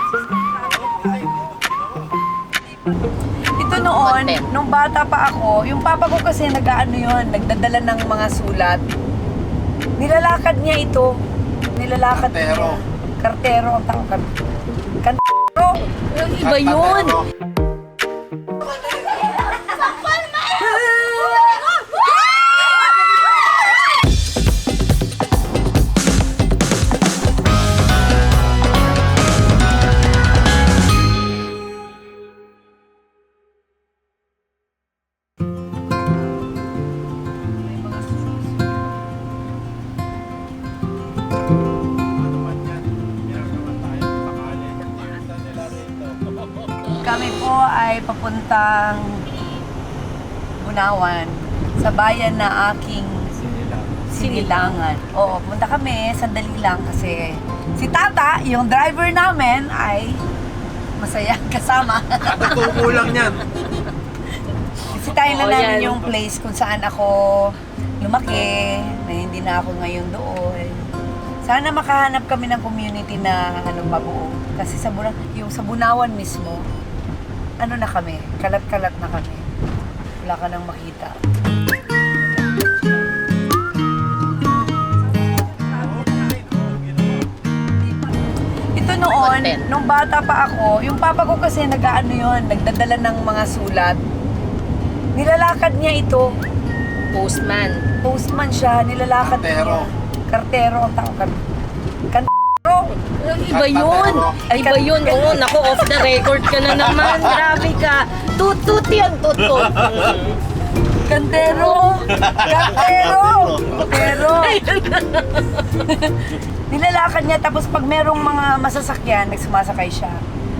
Ito noon, nung bata pa ako, yung papa ko kasi nagdadala ng mga sulat. Nilalakad niya ito. Nilalakad niya. Kartero ang tawag. Kartero. Iba yun. Kami po ay papuntang Bunawan sa bayan na aking sinilangan. Oo, punta kami, sandali lang kasi si Tata, yung driver namin, ay masaya kasama. Tubo lang yan. Bisitahin na namin yung place kung saan ako lumaki, na hindi na ako ngayon doon. Sana makahanap kami ng community na mabuo. Kasi sa Bunawan mismo, na kami, kalat-kalat na kami. Wala ka nang makita. Ito noon, nung bata pa ako, yung papa ko kasi nagdadala ng mga sulat. Nilalakad niya ito. Postman. Postman siya, nilalakad niya. Kartero ang tawag. Iba yun. Iba yun. Oo, naku, off the record ka na naman. Grabe ka. Tut-tut yan, tut-tut. Kantero! Kantero! Kantero! Nilalakad niya, tapos pag merong mga masasakyan, nagsumasakay siya.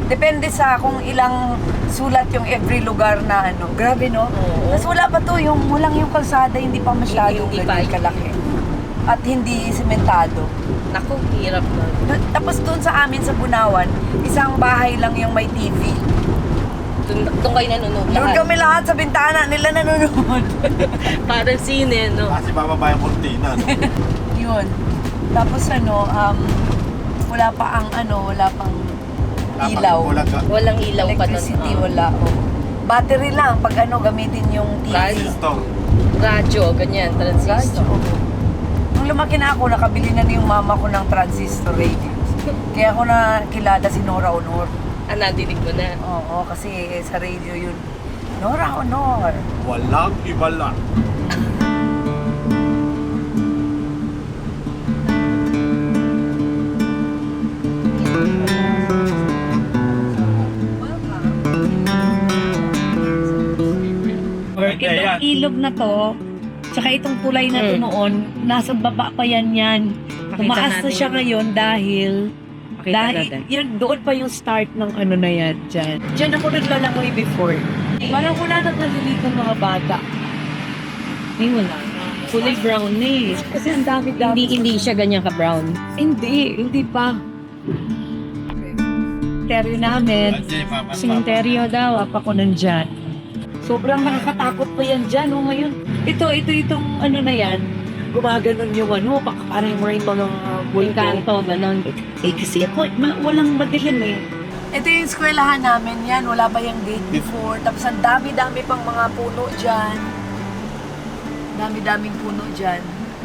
Depende sa kung ilang sulat yung every lugar na Grabe, no? Tapos wala pa to, walang yung kalsada, hindi pa masyadong kalaki. At hindi sementado. Naku, hirap na. Tapos doon sa amin sa Bunawan, isang bahay lang yung may TV. Doon kayo nanonood Doon lahat. kami lahat sa bintana nila nanonood. Parang sine, no? Kasi bababa yung kurtina, no? Yun. Tapos wala pa ang wala pang ilaw. Walang ilaw pa doon. Electricity, wala. Battery lang pag gamitin yung TV. Transistor. Radyo, ganyan, transistor. Nung lumaki na ako, nakabili na yung mama ko ng transistor radio. Kaya ako na kilala si Nora Honor. Nadinig mo na. Oo, kasi sa radio yun. Nora Honor. Walang iba lang. Itong ilog na to, tsaka itong tulay na to noon, nasa baba pa yan. Tumaas na siya ngayon dahil yan, doon pa yung start ng na yan dyan. Dyan ako naglalangoy before. Parang wala nang naliligo mga bata. Wala na. Fully brown na eh. Kasi ang dami-dami. Hindi siya ganyan ka-brown. Hindi pa. Sementeryo namin. Sementeryo daw, ako nandyan. Sobrang nakakatakot pa yan dyan, ngayon. Itong na yan, gumaganon yung parang may mga Kanto, ganon. kasi ako, walang madilim eh. Ito yung eskwelahan namin yan. Wala pa yung gate before. Tapos ang dami-dami pang mga puno dyan. Dami-daming puno dyan.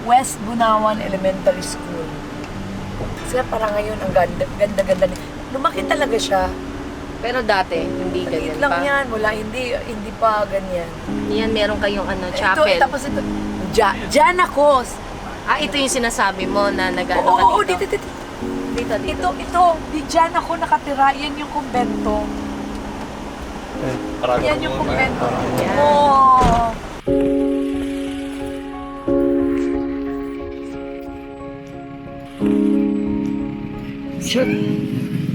West Bunawan Elementary School. Kasi parang ngayon ang ganda-ganda. Lumaki talaga siya. Pero dati, hindi ganyan Maliit lang pa. yan. Wala, hindi pa ganyan. Yan, meron kayong chapel. Tapos ito, dyan ako. Ito yung sinasabi mo na nag-ano ka Oo, dito. dito. Ito. Dyan ako nakatira. Yan yung kumbento. Yan yung kumbento. Yan. Oh. Sure.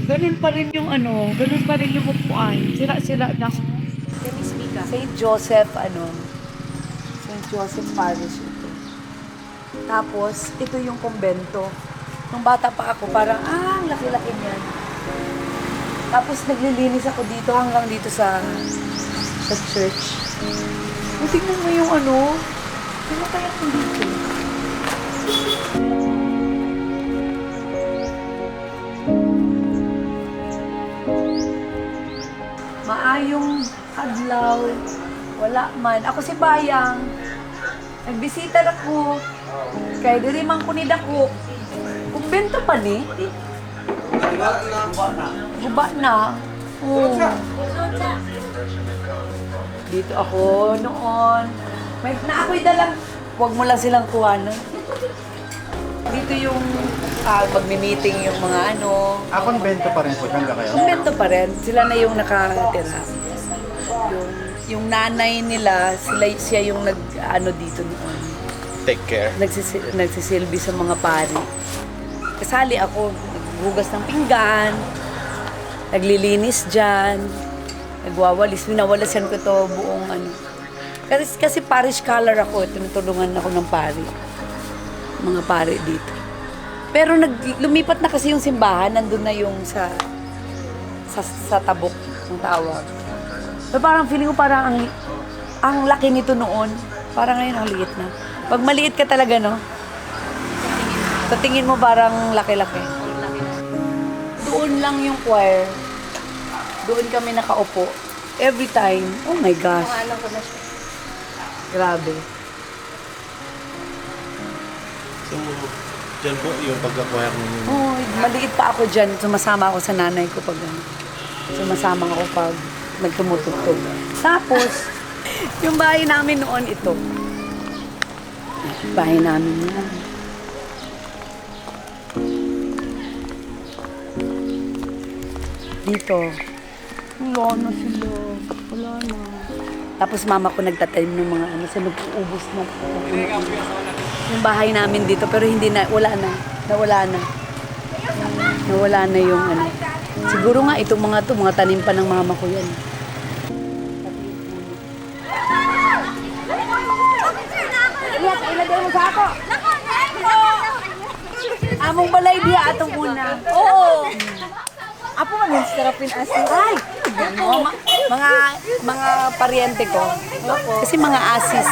Ganun pa rin yung ganun pa rin yung upuan. Sira-sira na. St. Joseph, St. Joseph Parish ito. Tapos, ito yung kumbento. Nung bata pa ako, parang, laki-laki niyan. Tapos, naglilinis ako dito hanggang dito sa church. Tingnan mo yung ano kaya kung dito? Maayong adlaw. Wala man. Ako si Bayang. Nagbisita na ko. Kaya diri man ko ni Dako. Kumbento pa ni. Guba na. Oo. Dito ako noon. May na ako'y dalang. Huwag mo lang silang kuhanan. Dito yung magmi-meeting yung mga ano. Konbento pa rin po hanggang kayo. Kumbento pa rin. Sila na yung nakatira. Yung nanay nila, siya yung nag-ano dito noon. Take care. Nagsisilbi sa mga pari. Kasali ako, naghugas ng pinggan, naglilinis dyan, nagwawalis, winawalasan ko to buong ano. Kasi parish scholar ako, tinutulungan ako ng pari. Mga pari dito. Pero lumipat na kasi yung simbahan, nandun na yung sa tabok ng tawag. So parang feeling ko parang ang laki nito noon. Parang ngayon ang liit na. Pag maliit ka talaga, no? Sa tingin mo parang laki-laki. Doon lang yung choir. Doon kami nakaupo. Every time. Oh my gosh. Grabe. So, dyan po yung pagkakwire ninyo. Oh, maliit pa ako dyan. Sumasama ako sa nanay ko pag ano. Sumasama ako pag nagtumutugtog. Tapos, yung bahay namin noon ito. Bahay namin yan. Dito. Wala na sila. Wala na. Tapos mama ko nagtatanim ng mga ano, sa nag-uubos na. Yung bahay namin dito, pero hindi na, wala na. Nawala na. Nawala na yung ano. Siguro nga itong mga tanim pa ng mama ko yan. Yes, ilagay mo sa ako. Among balay diya atong una. Oo. Apo man yung sarapin asin. Ay! Mga pariente ko. Kasi mga asis.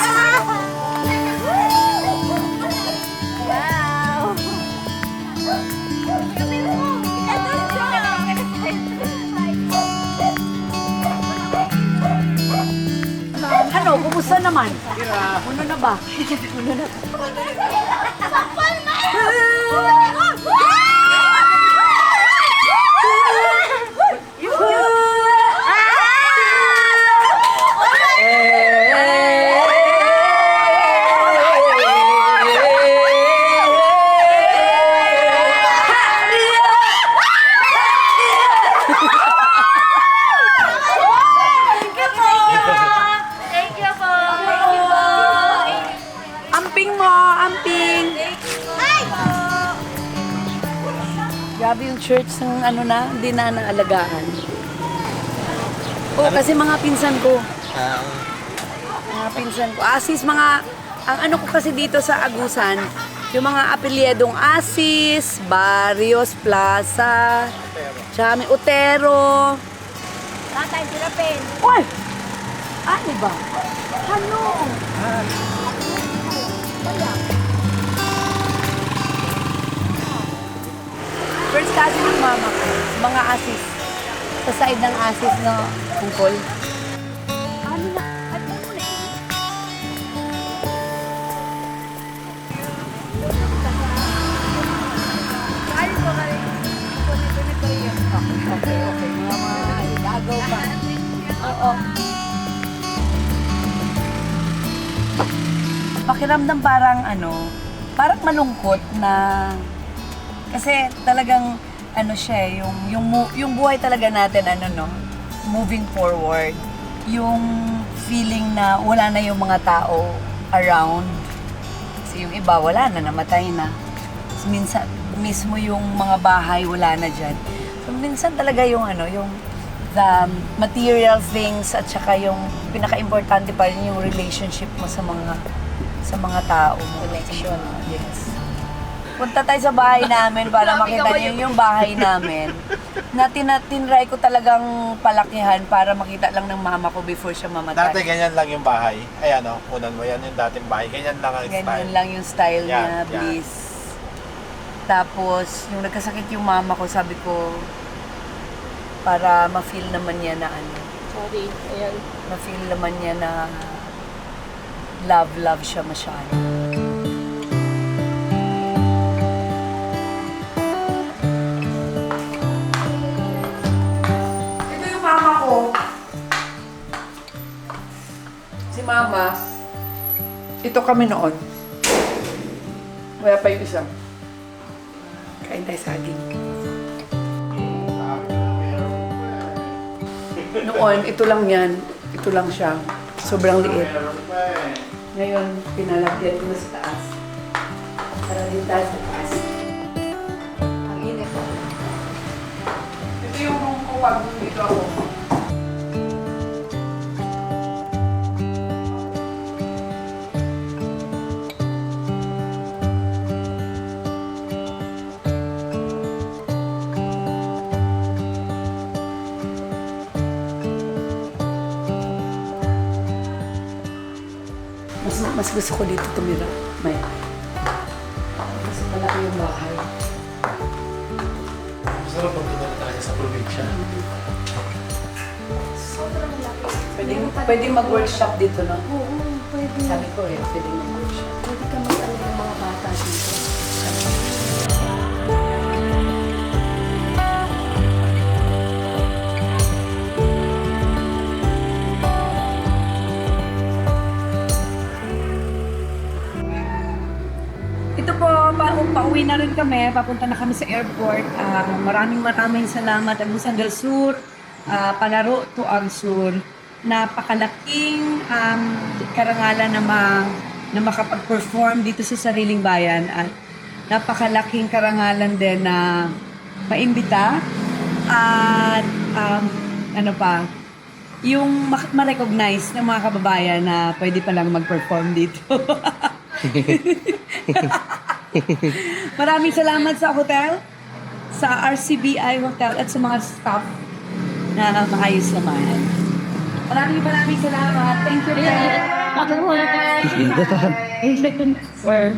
Ano, kumusta naman? Puno na ba? Puno na. Amping mo, amping. Grabe yung church ng ano na, hindi na naalagaan. Oo, kasi mga pinsan ko. Mga pinsan ko. Asis, ang ano ko kasi dito sa Agusan, yung mga apelyedong Asis, Barrios, Plaza, tsaka may Otero. Tatay, silapin. Uy! Ano ba? Ano? First cousin ng mama ko, mga Asis. Sa side ng Asis na ungkol. Ano na? Ano mo na? Okay. Mga gagaw pa. Oo. Pakiramdam parang parang malungkot na kasi talagang siya yung buhay talaga natin moving forward. Yung feeling na wala na yung mga tao around. Kasi yung iba wala na, namatay na. So, minsan mismo yung mga bahay wala na diyan. So, minsan talaga yung the material things at saka yung pinaka-importante pa rin yung relationship mo sa mga tao mo. Connection. Yes. Punta tayo sa bahay namin para makita niyo yung bahay namin. Tinry ko talagang palakihan para makita lang ng mama ko before siya mamatay. Dati ganyan lang yung bahay. Ayan o, kunan mo yan yung dating bahay. Ganyan lang ang style. Ganyan lang yung style niya, Yan. Bliss. Tapos, nung nagkasakit yung mama ko, sabi ko, para ma-feel naman niya na Sorry. Ayan. Na-feel naman niya na love siya masyado. Ito yung mama ko. Si mama. Ito kami noon. Wala pa yung isa. Kain tayo saging. Noon, ito lang yan. Ito lang siya. Sobrang liit. Ngayon, pinalagyan ko na sa taas. Para din tayo sa taas. Ang init. Ito yung room ko pag dito ako. Mas gusto ko dito tumira. May. Mas malaki yung bahay. Sarap pag tumira talaga sa probinsya. Sobrang laki. Pwede mag-workshop dito, no? Oo, pwede. Sabi ko pwede mag-workshop. Pwede ka mag-ano ng mga bata dito. Ito po, pauwi na rin kami. Papunta na kami sa airport. Maraming salamat, Agusan del Sur, Panaro to Agsur. Napakalaking karangalan na makapag-perform dito sa sariling bayan. At napakalaking karangalan din na maimbita. At ano pa, yung ma-recognize ng mga kababayan na pwede palang mag-perform dito. Maraming salamat sa hotel, sa RCBI Hotel at sa mga staff na maayos naman. Maraming salamat. Thank you. Where?